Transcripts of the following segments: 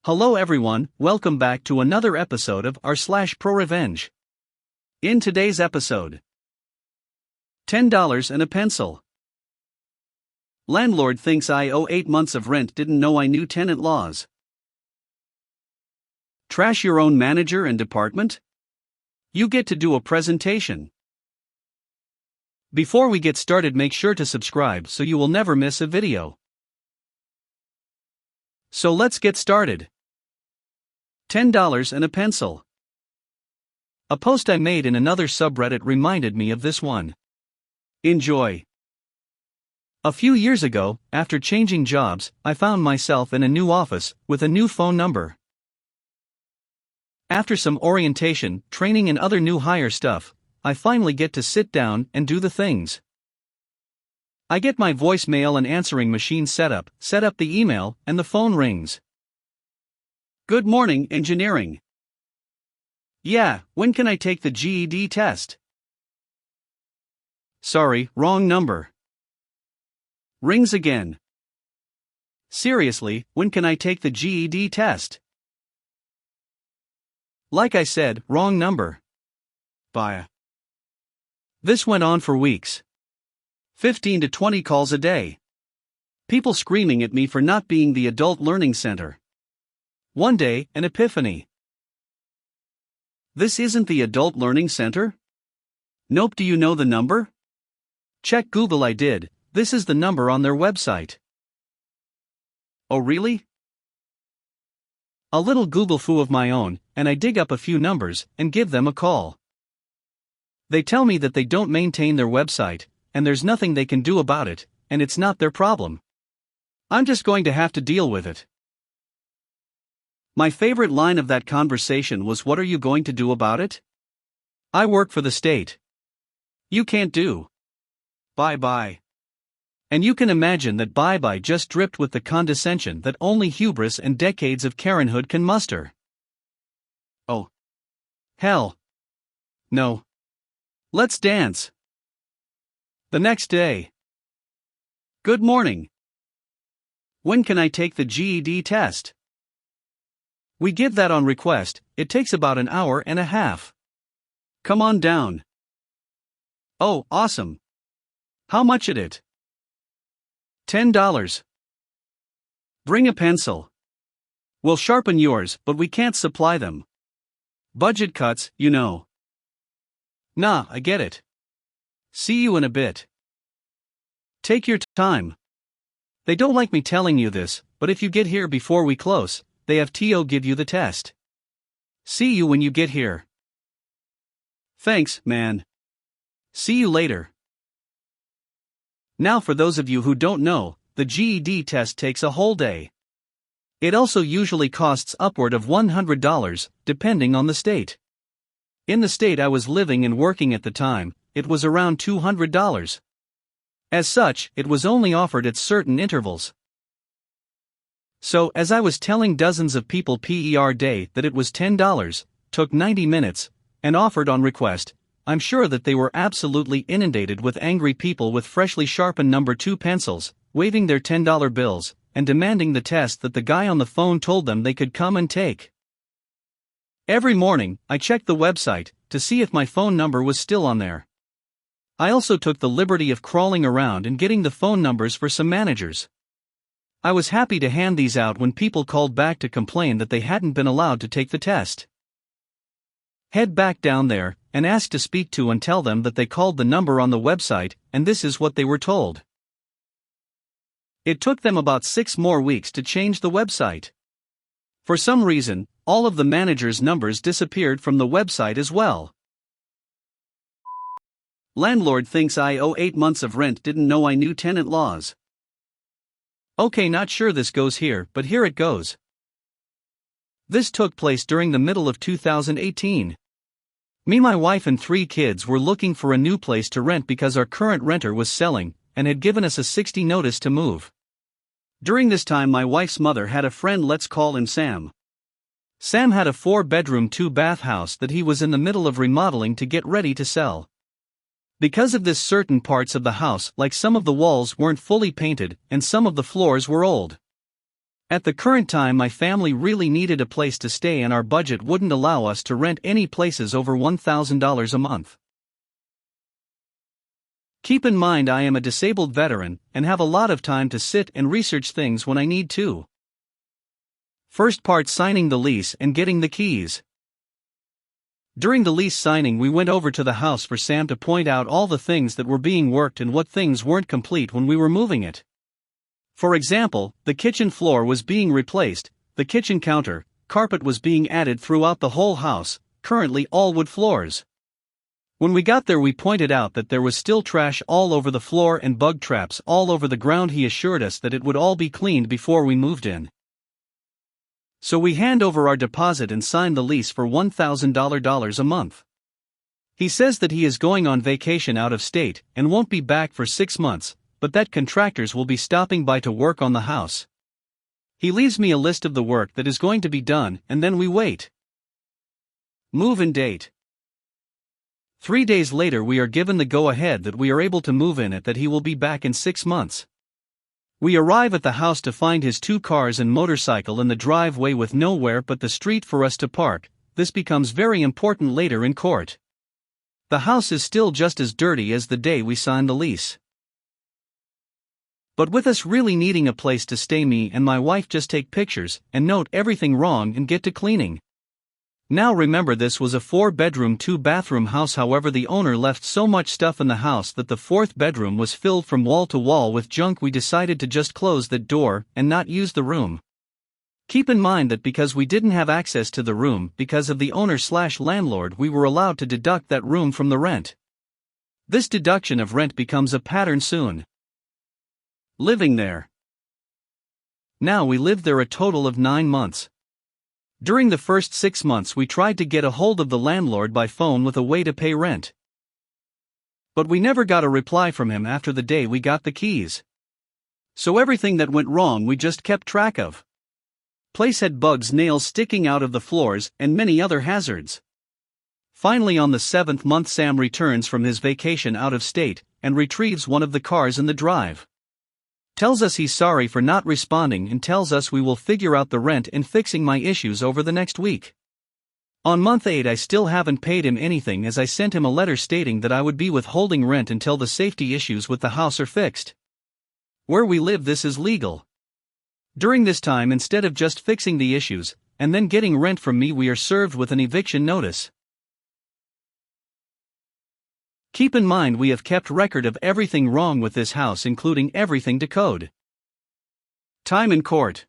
Hello everyone, welcome back to another episode of r/prorevenge. In today's episode, $10 and a pencil. Landlord thinks I owe 8 months of rent, didn't know I knew tenant laws. Trash your own manager and department? You get to do a presentation. Before we get started, make sure to subscribe so you will never miss a video. So let's get started. $10 and a pencil. A post I made in another subreddit reminded me of this one. Enjoy. A few years ago, after changing jobs, I found myself in a new office with a new phone number. After some orientation, training and other new hire stuff, I finally get to sit down and do the things. I get my voicemail and answering machine set up the email, and the phone rings. Good morning, engineering. Yeah, when can I take the GED test? Sorry, wrong number. Rings again. Seriously, when can I take the GED test? Like I said, wrong number. Bye. This went on for weeks. 15 to 20 calls a day. People screaming at me for not being the adult learning center. One day, an epiphany. This isn't the adult learning center? Nope. Do you know the number? Check Google. I did. This is the number on their website. Oh really? A little Google foo of my own, and I dig up a few numbers and give them a call. They tell me that they don't maintain their website, and there's nothing they can do about it, and it's not their problem. I'm just going to have to deal with it. My favorite line of that conversation was, "What are you going to do about it?" I work for the state. You can't do. Bye-bye. And you can imagine that bye-bye just dripped with the condescension that only hubris and decades of Karenhood can muster. Oh. Hell. No. Let's dance. The next day. Good morning. When can I take the GED test? We give that on request. It takes about an hour and a half. Come on down. Oh, awesome. How much is it? $10. Bring a pencil. We'll sharpen yours, but we can't supply them. Budget cuts, you know. Nah, I get it. See you in a bit. Take your time. They don't like me telling you this, but if you get here before we close, they have to give you the test. See you when you get here. Thanks, man. See you later. Now for those of you who don't know, the GED test takes a whole day. It also usually costs upward of $100, depending on the state. In the state I was living and working at the time, it was around $200. As such, it was only offered at certain intervals. So, as I was telling dozens of people per day that it was $10, took 90 minutes, and offered on request, I'm sure that they were absolutely inundated with angry people with freshly sharpened number 2 pencils, waving their $10 bills, and demanding the test that the guy on the phone told them they could come and take. Every morning, I checked the website to see if my phone number was still on there. I also took the liberty of crawling around and getting the phone numbers for some managers. I was happy to hand these out when people called back to complain that they hadn't been allowed to take the test. Head back down there and ask to speak to and tell them that they called the number on the website, and this is what they were told. It took them about 6 more weeks to change the website. For some reason, all of the managers' numbers disappeared from the website as well. Landlord thinks I owe 8 months of rent, didn't know I knew tenant laws. Okay, not sure this goes here, but here it goes. This took place during the middle of 2018. Me, my wife and 3 kids were looking for a new place to rent because our current renter was selling, and had given us a 60 notice to move. During this time my wife's mother had a friend, let's call him Sam. Sam had a 4-bedroom 2-bath house that he was in the middle of remodeling to get ready to sell. Because of this, certain parts of the house, like some of the walls, weren't fully painted, and some of the floors were old. At the current time, my family really needed a place to stay and our budget wouldn't allow us to rent any places over $1,000 a month. Keep in mind I am a disabled veteran and have a lot of time to sit and research things when I need to. First part: signing the lease and getting the keys. During the lease signing, we went over to the house for Sam to point out all the things that were being worked and what things weren't complete when we were moving it. For example, the kitchen floor was being replaced, the kitchen counter, carpet was being added throughout the whole house, currently all wood floors. When we got there, we pointed out that there was still trash all over the floor and bug traps all over the ground. He assured us that it would all be cleaned before we moved in. So we hand over our deposit and sign the lease for $1,000 a month. He says that he is going on vacation out of state and won't be back for 6 months, but that contractors will be stopping by to work on the house. He leaves me a list of the work that is going to be done, and then we wait. Move-in date. 3 days later, we are given the go-ahead that we are able to move in it, that he will be back in 6 months. We arrive at the house to find his 2 cars and motorcycle in the driveway with nowhere but the street for us to park. This becomes very important later in court. The house is still just as dirty as the day we signed the lease. But with us really needing a place to stay, me and my wife just take pictures and note everything wrong and get to cleaning. Now remember, this was a 4-bedroom 2-bathroom house. However, the owner left so much stuff in the house that the 4th bedroom was filled from wall to wall with junk. We decided to just close that door and not use the room. Keep in mind that because we didn't have access to the room because of the owner/landlord, we were allowed to deduct that room from the rent. This deduction of rent becomes a pattern soon. Living there. Now we lived there a total of 9 months. During the first 6 months, we tried to get a hold of the landlord by phone with a way to pay rent. But we never got a reply from him after the day we got the keys. So everything that went wrong we just kept track of. Place had bugs, nails sticking out of the floors, and many other hazards. Finally, on the 7th month, Sam returns from his vacation out of state and retrieves one of the cars in the drive. Tells us he's sorry for not responding and tells us we will figure out the rent and fixing my issues over the next week. On month 8, I still haven't paid him anything, as I sent him a letter stating that I would be withholding rent until the safety issues with the house are fixed. Where we live, this is legal. During this time, instead of just fixing the issues and then getting rent from me, we are served with an eviction notice. Keep in mind, we have kept record of everything wrong with this house, including everything to code. Time in court.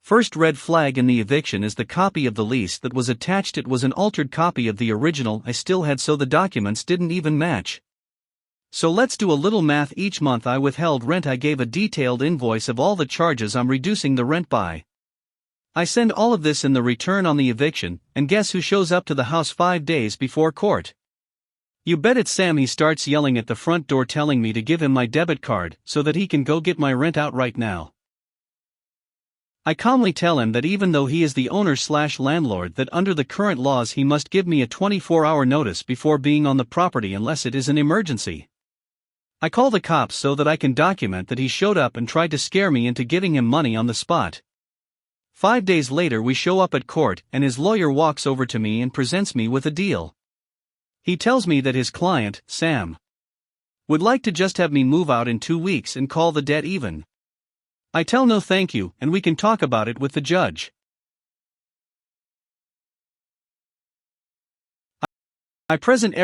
First red flag in the eviction is the copy of the lease that was attached. It was an altered copy of the original I still had, so the documents didn't even match. So let's do a little math. Each month I withheld rent. I gave a detailed invoice of all the charges I'm reducing the rent by. I send all of this in the return on the eviction, and guess who shows up to the house 5 days before court? You bet it's Sam. He starts yelling at the front door, telling me to give him my debit card so that he can go get my rent out right now. I calmly tell him that even though he is the owner/landlord, that under the current laws he must give me a 24-hour notice before being on the property unless it is an emergency. I call the cops so that I can document that he showed up and tried to scare me into giving him money on the spot. 5 days later, we show up at court and his lawyer walks over to me and presents me with a deal. He tells me that his client, Sam, would like to just have me move out in 2 weeks and call the debt even. I tell no thank you, and we can talk about it with the judge. I present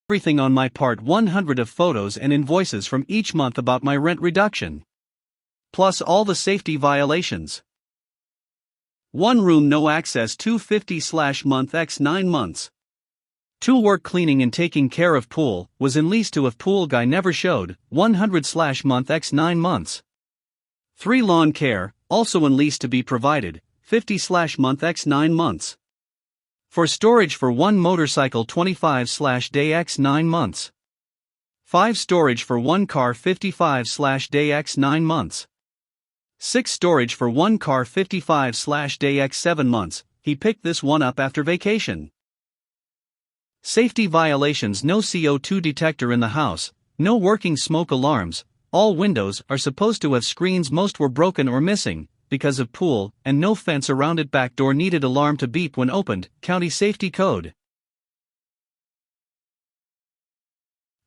everything on my part, 100 of photos and invoices from each month about my rent reduction. Plus all the safety violations. 1 room no access, 250/month x 9 months. 2 work cleaning and taking care of pool, was in lease to a pool guy never showed, 100/month x 9 months. 3 lawn care, also in lease to be provided, 50/month x 9 months. For storage for 1 motorcycle, 25/day x 9 months. 5 storage for 1 car, 55/day x 9 months. 6 storage for 1 car, 55/day x 7 months. He picked this one up after vacation. Safety violations: no CO2 detector in the house, no working smoke alarms, All windows are supposed to have screens. Most were broken or missing, because of pool, and no fence around it. Back door needed alarm to beep when opened, county safety code.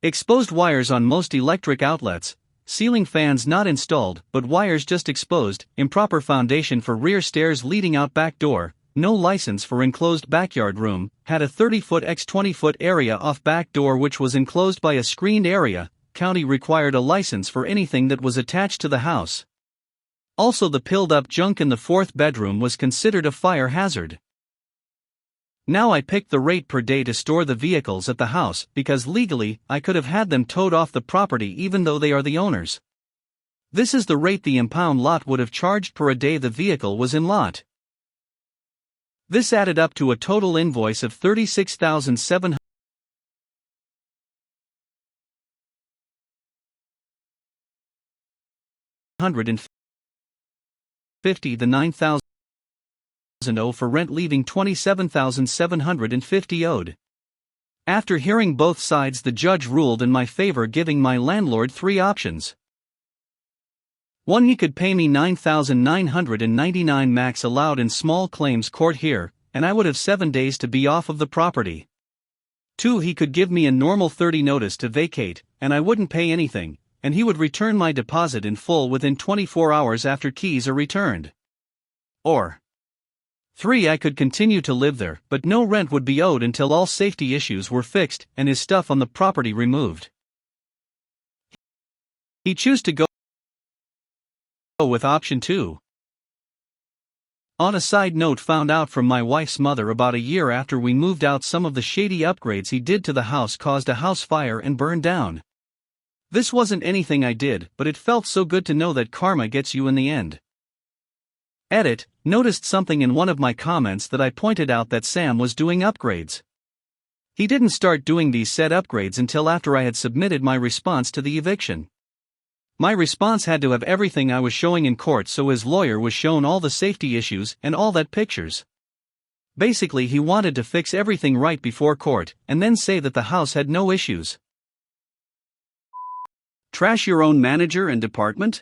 Exposed wires on most electric outlets, ceiling fans not installed but wires just exposed, improper foundation for rear stairs leading out back door, no license for enclosed backyard room, had a 30-foot x 20-foot area off back door which was enclosed by a screened area, county required a license for anything that was attached to the house. Also the pilled-up junk in the fourth bedroom was considered a fire hazard. Now I picked the rate per day to store the vehicles at the house because legally I could have had them towed off the property even though they are the owners. This is the rate the impound lot would have charged per a day the vehicle was in lot. This added up to a total invoice of $36,750. The $9,000 owed for rent, leaving $27,750 owed. After hearing both sides, the judge ruled in my favor, giving my landlord three options. 1. He could pay me $9,999 max allowed in small claims court here, and I would have 7 days to be off of the property. 2. He could give me a normal 30 notice to vacate, and I wouldn't pay anything, and he would return my deposit in full within 24 hours after keys are returned. Or 3. I could continue to live there, but no rent would be owed until all safety issues were fixed and his stuff on the property removed. He chose to go with option 2. On a side note, found out from my wife's mother about a year after we moved out, some of the shady upgrades he did to the house caused a house fire and burned down. This wasn't anything I did, but it felt so good to know that karma gets you in the end. Edit, noticed something in one of my comments that I pointed out that Sam was doing upgrades. He didn't start doing these said upgrades until after I had submitted my response to the eviction. My response had to have everything I was showing in court, so his lawyer was shown all the safety issues and all that pictures. Basically, he wanted to fix everything right before court, and then say that the house had no issues. Trash your own manager and department?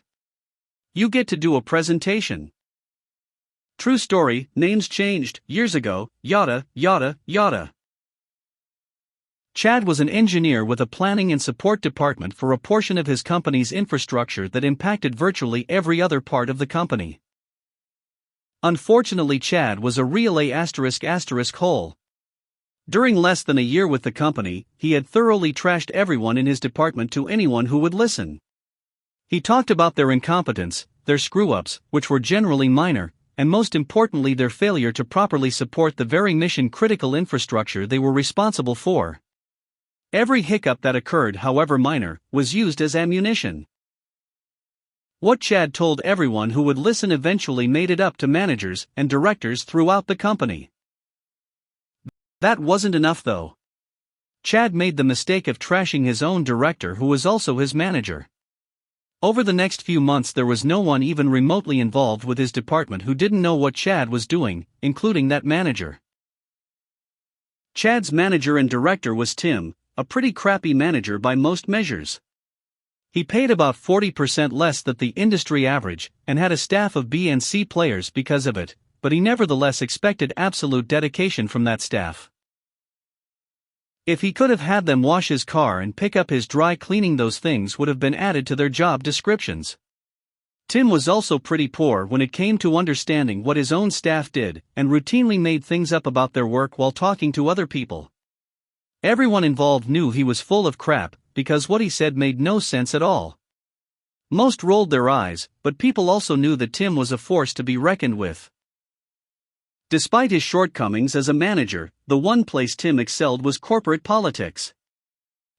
You get to do a presentation. True story, names changed, years ago, yada, yada, yada. Chad was an engineer with a planning and support department for a portion of his company's infrastructure that impacted virtually every other part of the company. Unfortunately, Chad was a real A***** hole. During less than a year with the company, he had thoroughly trashed everyone in his department to anyone who would listen. He talked about their incompetence, their screw-ups, which were generally minor, and most importantly their failure to properly support the very mission-critical infrastructure they were responsible for. Every hiccup that occurred, however minor, was used as ammunition. What Chad told everyone who would listen eventually made it up to managers and directors throughout the company. That wasn't enough though. Chad made the mistake of trashing his own director, who was also his manager. Over the next few months there was no one even remotely involved with his department who didn't know what Chad was doing, including that manager. Chad's manager and director was Tim, a pretty crappy manager by most measures. He paid about 40% less than the industry average, and had a staff of B and C players because of it, but he nevertheless expected absolute dedication from that staff. If he could have had them wash his car and pick up his dry cleaning, those things would have been added to their job descriptions. Tim was also pretty poor when it came to understanding what his own staff did, and routinely made things up about their work while talking to other people. Everyone involved knew he was full of crap, because what he said made no sense at all. Most rolled their eyes, but people also knew that Tim was a force to be reckoned with. Despite his shortcomings as a manager, the one place Tim excelled was corporate politics.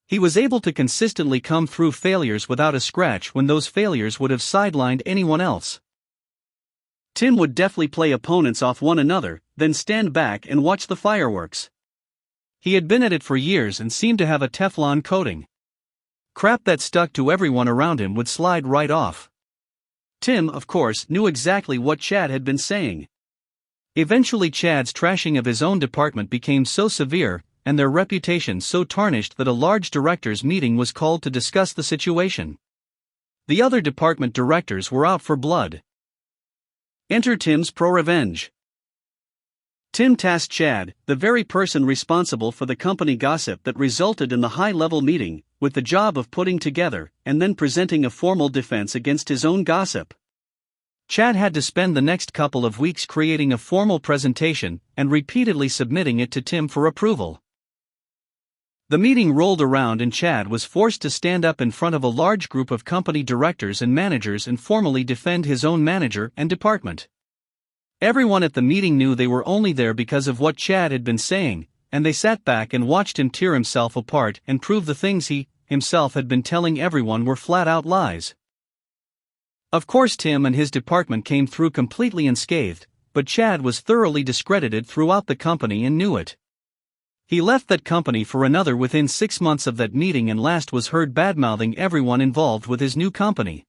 He was able to consistently come through failures without a scratch when those failures would have sidelined anyone else. Tim would deftly play opponents off one another, then stand back and watch the fireworks. He had been at it for years and seemed to have a Teflon coating. Crap that stuck to everyone around him would slide right off. Tim, of course, knew exactly what Chad had been saying. Eventually, Chad's trashing of his own department became so severe, and their reputation so tarnished, that a large directors' meeting was called to discuss the situation. The other department directors were out for blood. Enter Tim's prorevenge. Tim tasked Chad, the very person responsible for the company gossip that resulted in the high-level meeting, with the job of putting together and then presenting a formal defense against his own gossip. Chad had to spend the next couple of weeks creating a formal presentation and repeatedly submitting it to Tim for approval. The meeting rolled around and Chad was forced to stand up in front of a large group of company directors and managers and formally defend his own manager and department. Everyone at the meeting knew they were only there because of what Chad had been saying, and they sat back and watched him tear himself apart and prove the things he, himself had been telling everyone were flat-out lies. Of course Tim and his department came through completely unscathed, but Chad was thoroughly discredited throughout the company and knew it. He left that company for another within 6 months of that meeting and last was heard badmouthing everyone involved with his new company.